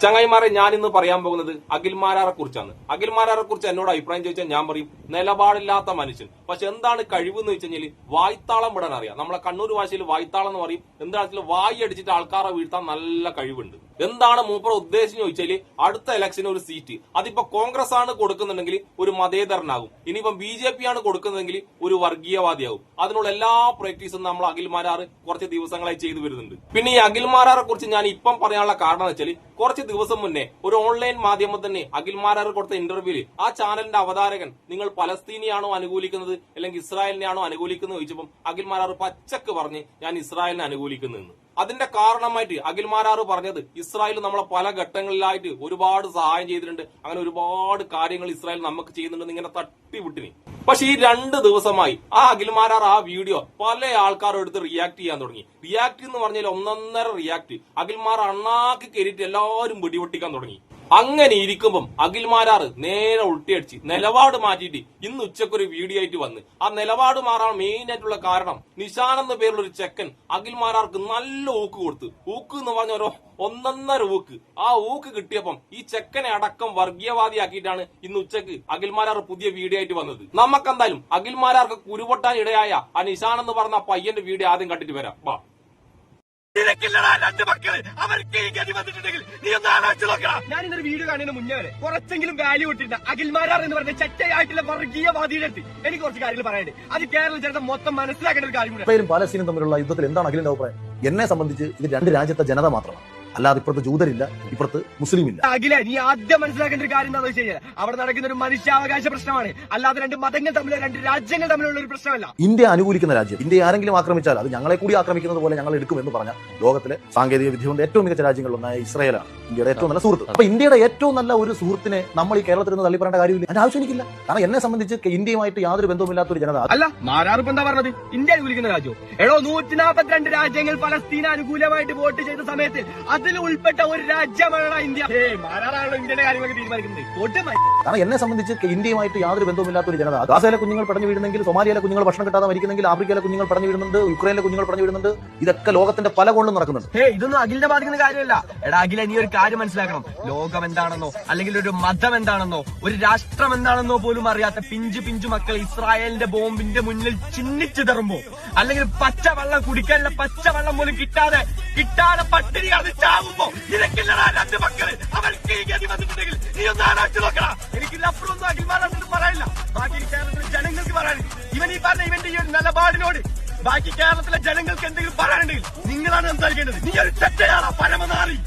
ചങ്ങായിമാരെ, ഞാൻ ഇന്ന് പറയാൻ പോകുന്നത് അഖിൽമാരാറെ കുറിച്ചാണ്. അഖിൽമാരാറെ കുറിച്ച് എന്നോട് അഭിപ്രായം ചോദിച്ചാൽ ഞാൻ പറയും നിലപാടില്ലാത്ത മനുഷ്യൻ. പക്ഷെ എന്താണ് കഴിവ് എന്ന് വെച്ച് കഴിഞ്ഞാൽ വായ്ത്താളം വിടാൻ അറിയാം. നമ്മളെ കണ്ണൂർ ഭാഷയിൽ വായ്ത്താളം എന്ന് പറയും. എന്താണെന്ന് വായി അടിച്ചിട്ട് ആൾക്കാരെ വീഴ്ത്താൻ നല്ല കഴിവുണ്ട്. എന്താണ് മൂപ്പർ ഉദ്ദേശം ചോദിച്ചാല് അടുത്ത ഇലക്ഷന് ഒരു സീറ്റ് അതിപ്പോ കോൺഗ്രസ് ആണ് കൊടുക്കുന്നുണ്ടെങ്കിൽ ഒരു മതേതരനാകും. ഇനിയിപ്പം BJP ആണ് കൊടുക്കുന്നതെങ്കിൽ ഒരു വർഗീയവാദിയാകും. അതിനുള്ള എല്ലാ പ്രാക്ടീസും നമ്മൾ അഖിൽമാരാർ കുറച്ച് ദിവസങ്ങളായി ചെയ്തു വരുന്നുണ്ട്. പിന്നെ ഈ അഖിൽമാരാറെ കുറിച്ച് ഞാൻ ഇപ്പം പറയാനുള്ള കാരണം എന്ന് വെച്ചാൽ കുറച്ച് ദിവസം മുന്നേ ഒരു ഓൺലൈൻ മാധ്യമം തന്നെ അഖിൽമാരാർ കൊടുത്ത ഇന്റർവ്യൂവിൽ ആ ചാനലിന്റെ അവതാരകൻ നിങ്ങൾ പലസ്തീനെയാണോ അനുകൂലിക്കുന്നത് അല്ലെങ്കിൽ ഇസ്രായേലിനെയാണോ അനുകൂലിക്കുന്നത് ചോദിച്ചപ്പം അഖിൽമാരാർ പച്ചക്ക് പറഞ്ഞ് ഞാൻ ഇസ്രായേലിനെ അനുകൂലിക്കുന്നതെന്ന്. അതിന്റെ കാരണമായിട്ട് അഖിൽമാരാർ പറഞ്ഞത് ഇസ്രായേൽ നമ്മളെ പല ഘട്ടങ്ങളിലായിട്ട് ഒരുപാട് സഹായം ചെയ്തിട്ടുണ്ട്, അങ്ങനെ ഒരുപാട് കാര്യങ്ങൾ ഇസ്രായേൽ നമുക്ക് ചെയ്യുന്നുണ്ടെന്ന് ഇങ്ങനെ തട്ടിവിട്ടിനി. പക്ഷെ ഈ 2 ദിവസമായി ആ അഖിൽമാരാർ ആ വീഡിയോ പല ആൾക്കാരും എടുത്ത് റിയാക്ട് ചെയ്യാൻ തുടങ്ങി. റിയാക്ട് എന്ന് പറഞ്ഞാൽ 1.5 റിയാക്ട് അഖിൽമാർ അണ്ണാക്കി കയറിയിട്ട് എല്ലാവരും വെടിവെട്ടിക്കാൻ തുടങ്ങി. അങ്ങനെ ഇരിക്കുമ്പം അഖിൽമാരാർ നേരെ ഉൾട്ടിയടിച്ച് നിലപാട് മാറ്റിയിട്ട് ഇന്ന് ഉച്ചക്കൊരു വീഡിയോ ആയിട്ട് വന്ന് ആ നിലപാട് മാറാൻ മെയിൻ ആയിട്ടുള്ള കാരണം നിഷാൻ എന്ന പേരുള്ള ഒരു ചെക്കൻ അഖിൽമാരാർക്ക് നല്ല ഊക്ക് കൊടുത്തു. ഊക്ക് എന്ന് പറഞ്ഞ ഓരോ 1.5 ഊക്ക്. ആ ഊക്ക് കിട്ടിയപ്പം ഈ ചെക്കനെ അടക്കം വർഗീയവാദിയാക്കിയിട്ടാണ് ഇന്ന് ഉച്ചക്ക് അഖിൽമാരാർ പുതിയ വീഡിയോ ആയിട്ട് വന്നത്. നമുക്കെന്തായാലും അഖിൽമാരാർക്ക് കുരുപൊട്ടാൻ ഇടയായ ആ നിഷാൻ എന്ന് പറഞ്ഞ പയ്യന്റെ വീഡിയോ ആദ്യം കണ്ടിട്ട് വരാം. വാ. ഞാൻ ഇന്നൊരു വീഡിയോ കാണുന്നതിന് മുന്നേ വരെ കുറച്ചെങ്കിലും വാല്യൂ ഇട്ടിരുന്ന അഖിൽമാരാർ എന്ന് പറഞ്ഞ ചട്ടയായിട്ടുള്ള വർഗീയവാദിയുടെ അടുത്ത് എനിക്ക് കുറച്ച് കാര്യങ്ങൾ പറയാനുണ്ട്. അത് കേരള ജനത മൊത്തം മനസ്സിലാക്കേണ്ട ഒരു കാര്യം. ഇസ്രായേലും പാലസ്തീനും തമ്മിലുള്ള യുദ്ധത്തിൽ എന്താണ് അഖിലിന്റെ അഭിപ്രായം? എന്നെ സംബന്ധിച്ച് ഇത് 2 രാജ്യത്തെ ജനത മാത്രമാണ്, അല്ലാതെ ഇപ്പുറത്ത് ജൂതരില്ല, ഇപ്പുറത്ത് മുസ്ലിം ഇല്ല. അഖില, നീ ആദ്യം മനസ്സിലാക്കേണ്ട ഒരു കാര്യം എന്താണെന്ന് വെച്ച് കഴിഞ്ഞാൽ അവിടെ നടക്കുന്ന ഒരു മനുഷ്യാവകാശ പ്രശ്നമാണ്, അല്ലാതെ 2 മതങ്ങൾ തമ്മിലോ 2 രാജ്യങ്ങൾ തമ്മിലുള്ള ഒരു പ്രശ്നമല്ല. ഇന്ത്യ അനുകൂലിക്കുന്ന രാജ്യം, ഇന്ത്യ ആരെങ്കിലും ആക്രമിച്ചാൽ അത് ഞങ്ങളെ കൂടി ആക്രമിക്കുന്നത് പോലെ ഞങ്ങൾ എടുക്കുമെന്ന് പറഞ്ഞ ലോകത്തിലെ സാങ്കേതിക വിദ്യ കൊണ്ട് ഏറ്റവും മികച്ച രാജ്യങ്ങളിലൊന്നായ ഇസ്രായേലാണ് ഇന്ത്യയുടെ ഏറ്റവും നല്ല സുഹൃത്ത്. അപ്പൊ ഇന്ത്യയുടെ ഏറ്റവും നല്ല ഒരു സുഹൃത്തിനെ നമ്മൾ ഈ കേരളത്തിൽ നിന്ന് തള്ളി പറയേണ്ട കാര്യമില്ല, അതിന്റെ ആവശ്യം എനിക്കില്ല. കാരണം എന്നെ സംബന്ധിച്ച് ഇന്ത്യയുമായിട്ട് യാതൊരു ബന്ധവുമില്ലാത്ത ഒരു ജനത അല്ല. മാരാറിപ്പ് എന്താ പറഞ്ഞത്? ഇന്ത്യ അനുകൂലിക്കുന്ന രാജ്യം. 142 രാജ്യങ്ങൾ പലസ്തീന അനുകൂലമായിട്ട് വോട്ട് ചെയ്ത സമയത്ത് അതിൽ ഉൾപ്പെട്ട ഒരു രാജ്യമാണ് ഇന്ത്യ. മാരാറാണല്ലോ ഇന്ത്യയുടെ കാര്യങ്ങളൊക്കെ തീരുമാനിക്കുന്നത്. കാരണം എന്നെ സംബന്ധിച്ച് ഇന്ത്യയുമായിട്ട് യാതൊരു ബന്ധവുമില്ലാത്ത ഒരു ജനത. ഗാസയിലെ കുഞ്ഞുങ്ങൾ പടഞ്ഞു വീഴുന്നെങ്കിൽ, സൊമാലിയയിലെ കുഞ്ഞുങ്ങൾ ഭക്ഷണം കിട്ടാതെ മരിക്കുന്നെങ്കിൽ, ആഫ്രിക്കയിലെ കുഞ്ഞുങ്ങൾ പടഞ്ഞു വീഴുന്നുണ്ട്, യുക്രൈനിലെ കുഞ്ഞുങ്ങൾ പടഞ്ഞു വീഴുന്നുണ്ട്. ഇതൊക്കെ ലോകത്തിന്റെ പല കോണിലും നടക്കുന്നുണ്ട്. ഇതൊന്നും അഖിലിനെ ബാധിക്കുന്ന കാര്യമല്ല. അഖില, നീ ഒരു കാര്യം മനസ്സിലാക്കണം. ലോകം എന്താണെന്നോ അല്ലെങ്കിൽ ഒരു മതം എന്താണെന്നോ ഒരു രാഷ്ട്രം എന്താണെന്നോ പോലും അറിയാത്ത പിഞ്ചു മക്കൾ ഇസ്രായേലിന്റെ ബോംബിന്റെ മുന്നിൽ ചിന്നിച്ചിതറുമ്പോ, അല്ലെങ്കിൽ പച്ചവെള്ളം കുടിക്കാനുള്ള പച്ചവെള്ളം പോലും കിട്ടാതെ പട്ടിണി അത് ചാവുമ്പോ ഇതൊക്കെയല്ലടാ 2 മക്കള് അവർക്ക് ഈ ഗതി വന്നിട്ടുണ്ടെങ്കിൽ നീ ഒന്ന് ആലോചിച്ച് നോക്കണം. എനിക്കില്ലപ്പുറമൊന്നും അഖിൽമാരാർ പറയാനില്ല. ബാക്കി കേരളത്തിലെ ജനങ്ങൾക്ക് പറയാനില്ല. ഇവൻ ഈ പറഞ്ഞ ഇവന്റെ ഈ ഒരു നിലപാടിനോട് ബാക്കി കേരളത്തിലെ ജനങ്ങൾക്ക് എന്തെങ്കിലും പറയാനുണ്ടെങ്കിൽ നിങ്ങളാണ് സംസാരിക്കേണ്ടത്. നീ ഒരു തെറ്റയാണ് പരമനാറി.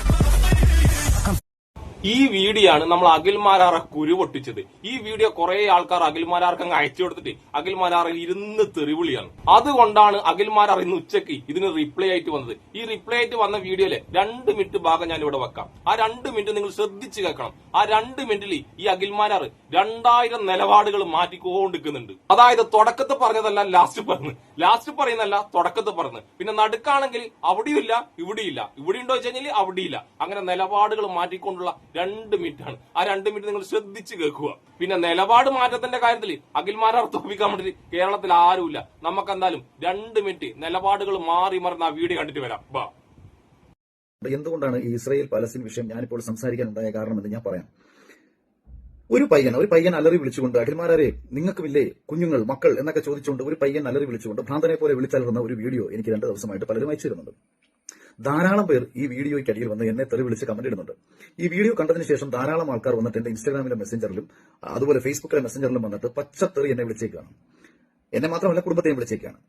ഈ വീഡിയോ ആണ് നമ്മൾ അഖിൽമാരാറെ കുരു പൊട്ടിച്ചത്. ഈ വീഡിയോ കുറെ ആൾക്കാർ അഖിൽമാരാർക്ക് അങ്ങ് അയച്ചു കൊടുത്തിട്ട് അഖിൽമാരാറിൽ ഇരുന്ന് തെറിവിളിയാണ്. അതുകൊണ്ടാണ് അഖിൽമാരാർ ഇന്ന് ഉച്ചയ്ക്ക് ഇതിന് റിപ്ലൈ ആയിട്ട് വന്നത്. ഈ റിപ്ലൈ ആയിട്ട് വന്ന വീഡിയോയിലെ 2 മിനിറ്റ് ഭാഗം ഞാൻ ഇവിടെ വെക്കാം. ആ 2 മിനിറ്റ് നിങ്ങൾ ശ്രദ്ധിച്ച് കേൾക്കണം. ആ 2 മിനിറ്റിൽ ഈ അഖിൽമാരാർ 2000 നിലപാടുകൾ മാറ്റിക്കൊണ്ടിരിക്കുന്നുണ്ട്. അതായത് തുടക്കത്ത് പറഞ്ഞതല്ല ലാസ്റ്റ് പറയുന്നല്ല തുടക്കത്ത് പറഞ്ഞത്. പിന്നെ നടുക്കാണെങ്കിൽ അവിടെയില്ല ഇവിടെയില്ല, ഇവിടെ ഉണ്ടോ വെച്ച് കഴിഞ്ഞാൽ അവിടെയില്ല. അങ്ങനെ നിലപാടുകൾ മാറ്റിക്കൊണ്ടുള്ള 2 മിനിറ്റ് ആണ്. ആ 2 മിനിറ്റ് നിങ്ങൾ ശ്രദ്ധിച്ച് കേൾക്കുക. പിന്നെ നിലപാട് മാറ്റത്തിന്റെ കാര്യത്തിൽ അഖിൽമാരാർ തോൽപ്പിക്കാൻ വേണ്ടി കേരളത്തിൽ ആരുമില്ല. നമുക്കെന്തായാലും 2 മിനിറ്റ് നിലപാടുകൾ മാറി മറിഞ്ഞ ആ വീഡിയോ കണ്ടിട്ട് വരാം. എന്തുകൊണ്ടാണ് ഈ ഇസ്രായേൽ പലസ്തീൻ വിഷയം ഞാനിപ്പോൾ സംസാരിക്കാനുണ്ടായ കാരണമെന്ന് ഞാൻ പറയാം. ഒരു പയ്യൻ അലറി വിളിച്ചുകൊണ്ട് അഖിൽമാരാരെ നിങ്ങൾക്കുമില്ലേ കുഞ്ഞുങ്ങൾ മക്കൾ എന്നൊക്കെ ചോദിച്ചുകൊണ്ട് ഒരു പയ്യൻ അലറി വിളിച്ചുകൊണ്ട് ഭ്രാന്തനെ പോലെ വിളിച്ചലർന്ന ഒരു വീഡിയോ എനിക്ക് 2 ദിവസമായിട്ട് പലരും അയച്ചിരുന്നുണ്ട്. ധാരാളം പേർ ഈ വീഡിയോയ്ക്കടിയിൽ വന്ന് എന്നെ തെറി വിളിച്ച് കമന്റ് ഇടുന്നുണ്ട്. ഈ വീഡിയോ കണ്ടതിന് ശേഷം ധാരാളം ആൾക്കാർ വന്നിട്ട് എന്റെ ഇൻസ്റ്റാഗ്രാമിലെ മെസ്സഞ്ചറിലും അതുപോലെ ഫേസ്ബുക്കിലെ മെസ്സഞ്ചറിലും വന്നിട്ട് പച്ചത്തെറി എന്നെ വിളിച്ചേക്കാണ്. എന്നെ മാത്രമല്ല കുടുംബത്തെയും വിളിച്ചേക്കാണ്.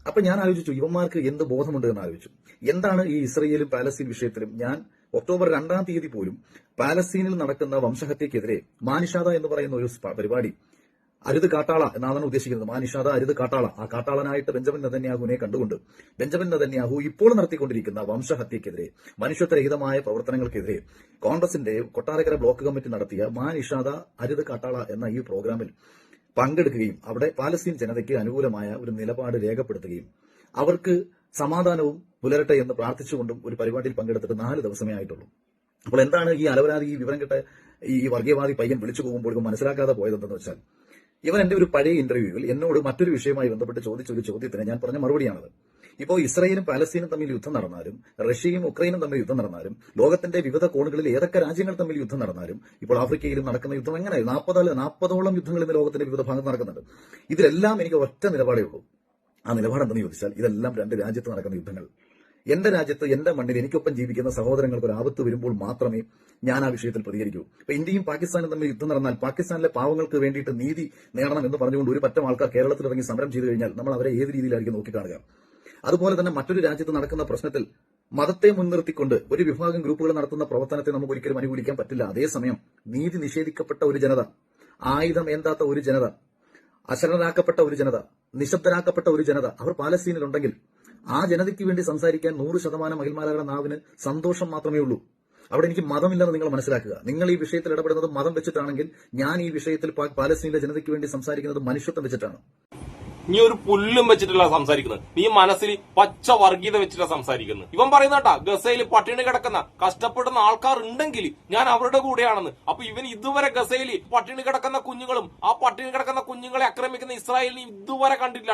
അപ്പൊ ഞാൻ ആലോചിച്ചു ഇവന്മാർക്ക് എന്ത് ബോധമുണ്ട് എന്ന് ആലോചിച്ചു. എന്താണ് ഈ ഇസ്രയേലും പാലസ്തീൻ വിഷയത്തിലും ഞാൻ ഒക്ടോബർ 2-ാം തീയതി പോലും പാലസ്തീനിൽ നടക്കുന്ന വംശഹത്യക്കെതിരെ മാനിഷാദ എന്ന് പറയുന്ന ഒരു പരിപാടി, അരുത് കാട്ടാള എന്നാണ് ഉദ്ദേശിക്കുന്നത്. മാനിഷാദ അരുത് കാട്ടാള. ആ കാട്ടാളനായിട്ട് ബെഞ്ചമിൻ നെതന്യാഹുവിനെ കണ്ടുകൊണ്ട് ബെഞ്ചമിൻ നെതന്യാഹു ഇപ്പോൾ നടത്തിക്കൊണ്ടിരിക്കുന്ന വംശഹത്യക്കെതിരെ, മനുഷ്യത്വരഹിതമായ പ്രവർത്തനങ്ങൾക്കെതിരെ കോൺഗ്രസിന്റെ കൊട്ടാരക്കര ബ്ലോക്ക് കമ്മിറ്റി നടത്തിയ മാനിഷാദ അരുത് കാട്ടാള എന്ന ഈ പ്രോഗ്രാമിൽ പങ്കെടുക്കുകയും അവിടെ പാലസ്തീൻ ജനതയ്ക്ക് അനുകൂലമായ ഒരു നിലപാട് രേഖപ്പെടുത്തുകയും അവർക്ക് സമാധാനവും പുലരട്ടെ എന്ന് പ്രാർത്ഥിച്ചുകൊണ്ടും ഒരു പരിപാടിയിൽ പങ്കെടുത്തിട്ട് 4 ദിവസമേ ആയിട്ടുള്ളൂ. അപ്പോൾ എന്താണ് ഈ അലവരാതി ഈ വിവരം കെട്ട ഈ വർഗീയവാദി പയ്യൻ വിളിച്ചു പോകുമ്പോൾ മനസ്സിലാക്കാതെ പോയതെന്തെന്ന് വെച്ചാൽ, ഇവൻ എന്റെ ഒരു പഴയ ഇന്റർവ്യൂവിൽ എന്നോട് മറ്റൊരു വിഷയവുമായി ബന്ധപ്പെട്ട് ചോദിച്ച ഒരു ചോദ്യത്തിന് ഞാൻ പറഞ്ഞ മറുപടിയാണത്. ഇപ്പോൾ ഇസ്രായേലും പാലസ്തീനും തമ്മിൽ യുദ്ധം നടന്നാലും റഷ്യയും ഉക്രൈനും തമ്മിൽ യുദ്ധം നടന്നാലും ലോകത്തിന്റെ വിവിധ കോണുകളിൽ ഏതൊക്കെ രാജ്യങ്ങൾ തമ്മിൽ യുദ്ധം നടന്നാലും ഇപ്പോൾ ആഫ്രിക്കയിലും നടക്കുന്ന യുദ്ധം എങ്ങനെ 40ഓളം യുദ്ധങ്ങൾ ഇന്ന് ലോകത്തിന്റെ വിവിധ ഭാഗത്ത് നടക്കുന്നുണ്ട്. ഇതിലെല്ലാം എനിക്ക് ഒറ്റ നിലപാടേ ഉള്ളൂ. ആ നിലപാടെന്തെന്ന് ചോദിച്ചാൽ ഇതെല്ലാം രണ്ട് രാജ്യത്ത് നടക്കുന്ന യുദ്ധങ്ങൾ. എന്റെ രാജ്യത്ത് എന്റെ മണ്ണിൽ എനിക്കൊപ്പം ജീവിക്കുന്ന സഹോദരങ്ങൾക്ക് ഒരു ആപത്ത് വരുമ്പോൾ മാത്രമേ ഞാൻ ആ വിഷയത്തിൽ പ്രതികരിക്കൂ. ഇപ്പൊ ഇന്ത്യയും പാകിസ്ഥാനും തമ്മിൽ യുദ്ധം നടന്നാൽ പാകിസ്ഥാനിലെ പാവങ്ങൾക്ക് വേണ്ടിയിട്ട് നീതി നേടണം എന്ന് പറഞ്ഞുകൊണ്ട് ഒരു പറ്റം ആൾക്കാർ കേരളത്തിൽ ഇറങ്ങി സമരം ചെയ്തു കഴിഞ്ഞാൽ നമ്മൾ അവരെ ഏത് രീതിയിലായിരിക്കും നോക്കിക്കാണുക. അതുപോലെ തന്നെ മറ്റൊരു രാജ്യത്ത് നടക്കുന്ന പ്രശ്നത്തിൽ മതത്തെ മുൻനിർത്തിക്കൊണ്ട് ഒരു വിഭാഗം ഗ്രൂപ്പുകൾ നടത്തുന്ന പ്രവർത്തനത്തെ നമുക്ക് ഒരിക്കലും അനുകൂലിക്കാൻ പറ്റില്ല. അതേസമയം നീതി നിഷേധിക്കപ്പെട്ട ഒരു ജനത, ആയുധം ഏന്താത്ത ഒരു ജനത, അശരണരാക്കപ്പെട്ട ഒരു ജനത, നിശബ്ദരാക്കപ്പെട്ട ഒരു ജനത അവർ പാലസ്തീനിലുണ്ടെങ്കിൽ ആ ജനതയ്ക്ക് വേണ്ടി സംസാരിക്കാൻ 100% അഖിൽമാരാരുടെ നാവിന് സന്തോഷം മാത്രമേ ഉള്ളൂ. അവിടെ എനിക്ക് മതമില്ലെന്ന് നിങ്ങൾ മനസ്സിലാക്കുക. നിങ്ങൾ ഈ വിഷയത്തിൽ ഇടപെടുന്നത് മതം വെച്ചിട്ടാണെങ്കിൽ ഞാൻ ഈ വിഷയത്തിൽ പാലസ്തീനിലെ ജനതയ്ക്ക് വേണ്ടി സംസാരിക്കുന്നത് മനുഷ്യത്വം വെച്ചിട്ടാണ്. നീ ഒരു പുല്ലും വെച്ചിട്ടല്ല സംസാരിക്കുന്നത്, നീ മനസ്സിൽ പച്ച വർഗീയത വെച്ചിട്ടാണ് സംസാരിക്കുന്നത്. ഇവൻ പറയുന്ന കേട്ടാ ഗസയിൽ പട്ടിണി കിടക്കുന്ന കഷ്ടപ്പെടുന്ന ആൾക്കാർ ഉണ്ടെങ്കിൽ ഞാൻ അവരുടെ കൂടെയാണെന്ന്. അപ്പൊ ഇവൻ ഇതുവരെ ഗസയിൽ പട്ടിണി കിടക്കുന്ന കുഞ്ഞുങ്ങളും ആ പട്ടിണി കിടക്കുന്ന കുഞ്ഞുങ്ങളെ ആക്രമിക്കുന്ന ഇസ്രായേലിനെ ഇതുവരെ കണ്ടിട്ടില്ല.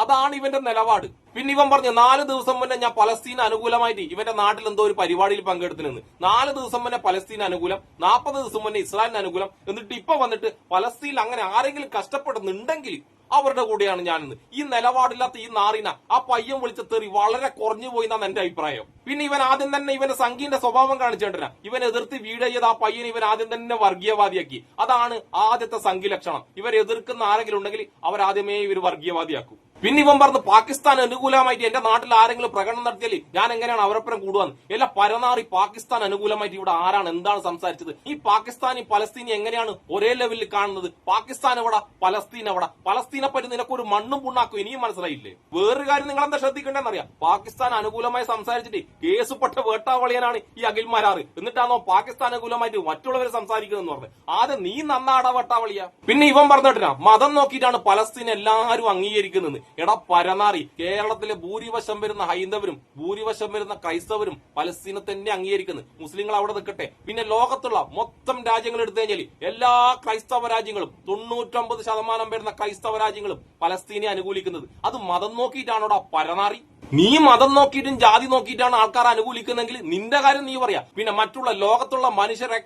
അതാണ് ഇവന്റെ നിലപാട്. പിന്നെ ഇവൻ പറഞ്ഞു 4 ദിവസം മുന്നേ ഞാൻ പലസ്തീന് അനുകൂലമായിട്ട് ഇവന്റെ നാട്ടിൽ എന്തോ ഒരു പരിപാടിയിൽ പങ്കെടുത്തിരുന്നു. 4 ദിവസം മുന്നേ പലസ്തീൻ അനുകൂലം, 40 ദിവസം മുന്നേ ഇസ്രായേലിന് അനുകൂലം. എന്നിട്ട് ഇപ്പൊ വന്നിട്ട് പലസ്തീനിൽ അങ്ങനെ ആരെങ്കിലും കഷ്ടപ്പെടുന്നുണ്ടെങ്കിൽ അവരുടെ കൂടെയാണ് ഞാനെന്ന്. ഈ നിലപാടില്ലാത്ത ഈ നാറിന ആ പയ്യൻ വിളിച്ച തെറി വളരെ കുറഞ്ഞു പോയി എന്നാണ് എന്റെ അഭിപ്രായം. പിന്നെ ഇവൻ ആദ്യം തന്നെ ഇവന്റെ സംഘീന്റെ സ്വഭാവം കാണിച്ചേണ്ടന. ഇവൻ എതിർത്ത് വീഡിയോ ചെയ്ത് ആ പയ്യൻ ഇവൻ ആദ്യം തന്നെ വർഗീയവാദിയാക്കി. അതാണ് ആദ്യത്തെ സംഘി ലക്ഷണം. ഇവർ എതിർക്കുന്ന ആരെങ്കിലും ഉണ്ടെങ്കിൽ അവരാദ്യമേ ഇവർ വർഗീയവാദിയാക്കും. പിന്നെ ഇവൻ പറഞ്ഞു പാകിസ്ഥാൻ അനുകൂലമായിട്ട് എന്റെ നാട്ടിൽ ആരെങ്കിലും പ്രകടനം നടത്തിയാൽ ഞാൻ എങ്ങനെയാണ് അവരപ്പുറം കൂടുവാന്ന്. എല്ലാ പരനാറി പാകിസ്ഥാൻ അനുകൂലമായിട്ട് ഇവിടെ ആരാണ് എന്താണ് സംസാരിച്ചത്? ഈ പാകിസ്ഥാനി പലസ്തീനി എങ്ങനെയാണ് ഒരേ ലെവലിൽ കാണുന്നത്? പാകിസ്ഥാൻ എവിടെ, പലസ്തീൻ എവിടെ? പലസ്തീനെ പറ്റി നിനക്കൊരു മണ്ണും പുണ്ണാക്കും ഇനിയും മനസ്സിലായില്ലേ? വേറൊരു കാര്യം നിങ്ങൾ എന്താ ശ്രദ്ധിക്കേണ്ടെന്നറിയാം. പാകിസ്ഥാൻ അനുകൂലമായി സംസാരിച്ചിട്ട് കേസുപെട്ട വേട്ടാവളിയനാണ് ഈ അഖിൽമാരാറ്. എന്നിട്ടാണോ പാകിസ്ഥാൻ അനുകൂലമായിട്ട് മറ്റുള്ളവർ സംസാരിക്കുന്നതെന്ന് പറഞ്ഞു. ആദ്യം നീ നന്നാടാ വേട്ടാവളിയ. പിന്നെ ഇവൻ പറഞ്ഞിട്ടാ മതം നോക്കിയിട്ടാണ് പലസ്തീൻ എല്ലാവരും അംഗീകരിക്കുന്നത്. എടാ പരനാറി, കേരളത്തിലെ ഭൂരിപക്ഷം വരുന്ന ഹൈന്ദവരും ഭൂരിപക്ഷം വരുന്ന ക്രൈസ്തവരും പലസ്തീനെ തന്നെ അംഗീകരിക്കുന്നു. മുസ്ലിങ്ങൾ അവിടെ നിൽക്കട്ടെ. പിന്നെ ലോകത്തുള്ള മൊത്തം രാജ്യങ്ങൾ എടുത്തു കഴിഞ്ഞാൽ എല്ലാ ക്രൈസ്തവ രാജ്യങ്ങളും 99% വരുന്ന ക്രൈസ്തവ രാജ്യങ്ങളും പലസ്തീനെ അനുകൂലിക്കുന്നത്. അത് മതം നോക്കിയിട്ടാണോടാ പരനാറി? നീ മതം നോക്കിയിട്ടും ജാതി നോക്കിയിട്ടാണ് ആൾക്കാർ അനുകൂലിക്കുന്നെങ്കിൽ നിന്റെ കാര്യം നീ പറയാ. പിന്നെ മറ്റുള്ള ലോകത്തുള്ള മനുഷ്യരെ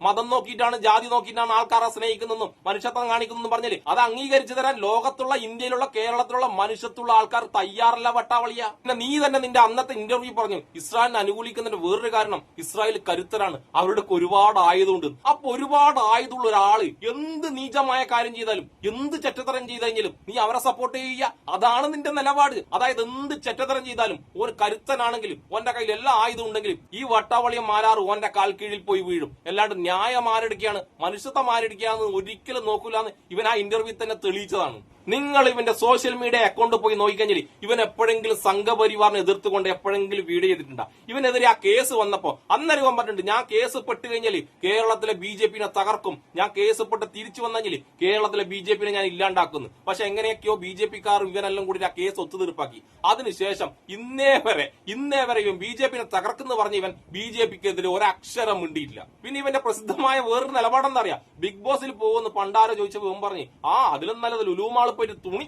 മതം നോക്കിയിട്ടാണ് ജാതി നോക്കിയിട്ടാണ് ആൾക്കാരെ സ്നേഹിക്കുന്നതെന്നും മനുഷ്യത്വം കാണിക്കുന്നതെന്നും പറഞ്ഞാല് അത് അംഗീകരിച്ചു തരാൻ ലോകത്തുള്ള ഇന്ത്യയിലുള്ള കേരളത്തിലുള്ള മനുഷ്യത്തുള്ള ആൾക്കാർ തയ്യാറല്ല വട്ടാവളിയ. പിന്നെ നീ തന്നെ നിന്റെ അന്നത്തെ ഇന്റർവ്യൂ പറഞ്ഞു ഇസ്രായേലിനെ അനുകൂലിക്കുന്നതിന്റെ വേറൊരു കാരണം ഇസ്രായേൽ കരുത്തരാണ്, അവരുടെ ഒരുപാട് ആയുധമുണ്ട്. അപ്പൊ ഒരുപാട് ആയുധമുള്ള ഒരാള് എന്ത് നീചമായ കാര്യം ചെയ്താലും എന്ത് ചെറ്റത്തരം ചെയ്ത് കഴിഞ്ഞാലും നീ അവരെ സപ്പോർട്ട് ചെയ്യുക. അതാണ് നിന്റെ നിലപാട്. അതായത് എന്ത് ചെറ്റത്തരം ചെയ്താലും ഒരു കരുത്തനാണെങ്കിലും ഓന്റെ കയ്യിൽ എല്ലാ ആയുധം ഉണ്ടെങ്കിലും ഈ വട്ടാവളിയ മാരാറ് ഓന്റെ കാൽ കീഴിൽ പോയി വീഴും. ന്യായം ആരെടുക്കുകയാണ്, മനുഷ്യത്വം ആരെടുക്കുകയാണെന്ന് ഒരിക്കലും നോക്കൂലെന്ന് ഇവൻ ആ ഇന്റർവ്യൂ തന്നെ തെളിയിച്ചതാണ്. നിങ്ങൾ ഇവന്റെ സോഷ്യൽ മീഡിയ അക്കൗണ്ട് പോയി നോക്കിക്കഴിഞ്ഞാൽ ഇവൻ എപ്പോഴെങ്കിലും സംഘപരിവാറിനെ എതിർത്തുകൊണ്ട് എപ്പോഴെങ്കിലും വീഡിയോ ചെയ്തിട്ടുണ്ടാ? ഇവനെതിരെ ആ കേസ് വന്നപ്പോ അന്നേരം ഇവൻ പറഞ്ഞിട്ടുണ്ട് ഞാൻ കേസ് പെട്ട് കഴിഞ്ഞാൽ കേരളത്തിലെ BJP-നെ തകർക്കും, ഞാൻ കേസ് പെട്ട് തിരിച്ചു വന്നെങ്കിൽ കേരളത്തിലെ BJP-നെ ഞാൻ ഇല്ലാണ്ടാക്കുന്നു. പക്ഷെ എങ്ങനെയൊക്കെയോ BJP-ക്കാർ ഇവനെല്ലാം കൂടി ആ കേസ് ഒത്തുതീർപ്പാക്കി. അതിനുശേഷം ഇന്നേ വരെ ഇവൻ BJP-നെ തകർക്കുന്നു പറഞ്ഞ ഇവൻ BJP-ക്കെതിരെ ഒരക്ഷരം മിണ്ടിയില്ല. പിന്നെ ഇവന്റെ പ്രസിദ്ധമായ വേറൊരു നിലപാടെന്നറിയാം. ബിഗ് ബോസിൽ പോകുന്ന പണ്ടാരോ ചോദിച്ചപ്പോൾ ഇവൻ പറഞ്ഞു അതിലും നല്ലത് ലുലുമാൾ പോയിട്ട് തുണി,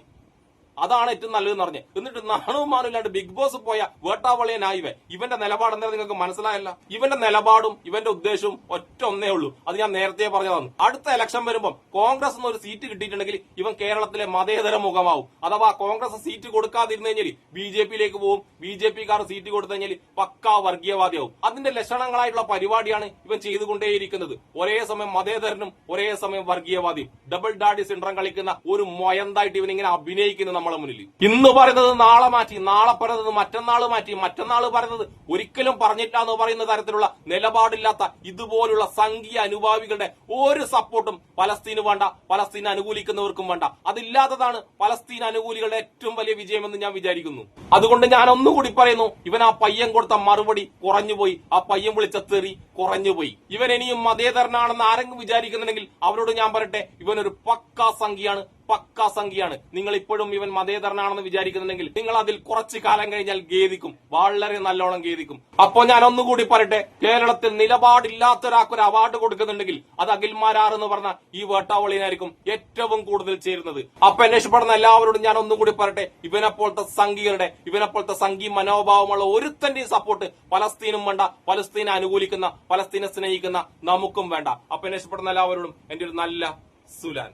അതാണ് ഏറ്റവും നല്ലതെന്ന് പറഞ്ഞ്. എന്നിട്ട് നാണവും മാനില്ലാണ്ട് ബിഗ് ബോസ് പോയ വേട്ടാവളിയനായിവേ. ഇവന്റെ നിലപാട് എന്താ നിങ്ങൾക്ക് മനസ്സിലായല്ല? ഇവന്റെ നിലപാടും ഇവന്റെ ഉദ്ദേശവും ഒറ്റ ഒന്നേ ഉള്ളൂ. അത് ഞാൻ നേരത്തെ പറഞ്ഞതാണ്. അടുത്ത ഇലക്ഷൻ വരുമ്പോൾ കോൺഗ്രസ് ഒരു സീറ്റ് കിട്ടിയിട്ടുണ്ടെങ്കിൽ ഇവൻ കേരളത്തിലെ മതേതര മുഖമാവും. അഥവാ കോൺഗ്രസ് സീറ്റ് കൊടുക്കാതിരുന്നു കഴിഞ്ഞാൽ BJP-യിലേക്ക് പോവും. BJP-ക്കാർ സീറ്റ് കൊടുത്തു കഴിഞ്ഞാൽ പക്കാ വർഗീയവാദിയാവും. അതിന്റെ ലക്ഷണങ്ങളായിട്ടുള്ള പരിപാടിയാണ് ഇവൻ ചെയ്തുകൊണ്ടേയിരിക്കുന്നത്. ഒരേ സമയം മതേതരനും ഒരേ സമയം വർഗീയവാദിയും. ഡബിൾ ഡാഡി സിൻഡ്രം കളിക്കുന്ന ഒരു മൊയന്തായിട്ട് ഇവൻ ഇങ്ങനെ അഭിനയിക്കുന്നു നമ്മളെ മുന്നിൽ. ഇന്ന് പറയുന്നത് നാളെ മാറ്റി, നാളെ പറയുന്നത് മറ്റന്നാൾ മാറ്റി, മറ്റന്നാൾ പറയുന്നത് ഒരിക്കലും പറഞ്ഞില്ല എന്ന് പറയുന്ന തരത്തിലുള്ള നിലപാടില്ലാത്ത ഇതുപോലുള്ള സംഘീയ അനുഭാവികളുടെ ഒരു സപ്പോർട്ടും പലസ്തീന് വേണ്ട, പലസ്തീൻ അനുകൂലിക്കുന്നവർക്കും വേണ്ട. അതില്ലാത്തതാണ് പലസ്തീൻ അനുകൂലികളുടെ ഏറ്റവും വലിയ വിജയമെന്ന് ഞാൻ വിചാരിക്കുന്നു. അതുകൊണ്ട് ഞാൻ ഒന്നുകൂടി പറയുന്നു, ഇവൻ ആ പയ്യൻ കൊടുത്ത മറുപടി കുറഞ്ഞുപോയി, ആ പയ്യൻ വിളിച്ച തെറി കുറഞ്ഞുപോയി. ഇവൻ ഇനിയും മതേതരനാണെന്ന് ആരെങ്കിലും വിചാരിക്കുന്നുണ്ടെങ്കിൽ അവരോട് ഞാൻ പറയട്ടെ, ഇവനൊരു പക്കാ സംഘിയാണ്, പക്കാ സംഖ്യയാണ്. നിങ്ങൾ ഇപ്പോഴും ഇവൻ മതേതരനാണെന്ന് വിചാരിക്കുന്നുണ്ടെങ്കിൽ നിങ്ങൾ അതിൽ കുറച്ചു കാലം കഴിഞ്ഞാൽ ഖേദിക്കും, വളരെ നല്ലോണം ഖേദിക്കും. അപ്പൊ ഞാൻ ഒന്നുകൂടി പറയട്ടെ, കേരളത്തിൽ നിലപാടില്ലാത്ത ഒരാൾക്കൊരു അവാർഡ് കൊടുക്കുന്നുണ്ടെങ്കിൽ അത് അഖിൽമാരാർ എന്ന് പറഞ്ഞ ഈ വേട്ടാവളിനായിരിക്കും ഏറ്റവും കൂടുതൽ ചേരുന്നത്. അപ്പൊ എന്നെ ഇഷ്ടപ്പെടുന്ന എല്ലാവരോടും ഞാൻ ഒന്നുകൂടി പറയട്ടെ, ഇവനെപ്പോലത്തെ സംഘികളുടെ, ഇവനെപ്പോലത്തെ സംഘി മനോഭാവമുള്ള ഒരുത്തന്റെയും സപ്പോർട്ട് പലസ്തീനും വേണ്ട, പലസ്തീനെ അനുകൂലിക്കുന്ന, പലസ്തീനെ സ്നേഹിക്കുന്ന നമുക്കും വേണ്ട. അപ്പൊ എന്നെ ഇഷ്ടപ്പെടുന്ന എല്ലാവരോടും എന്റെ ഒരു നല്ല സുലാൻ.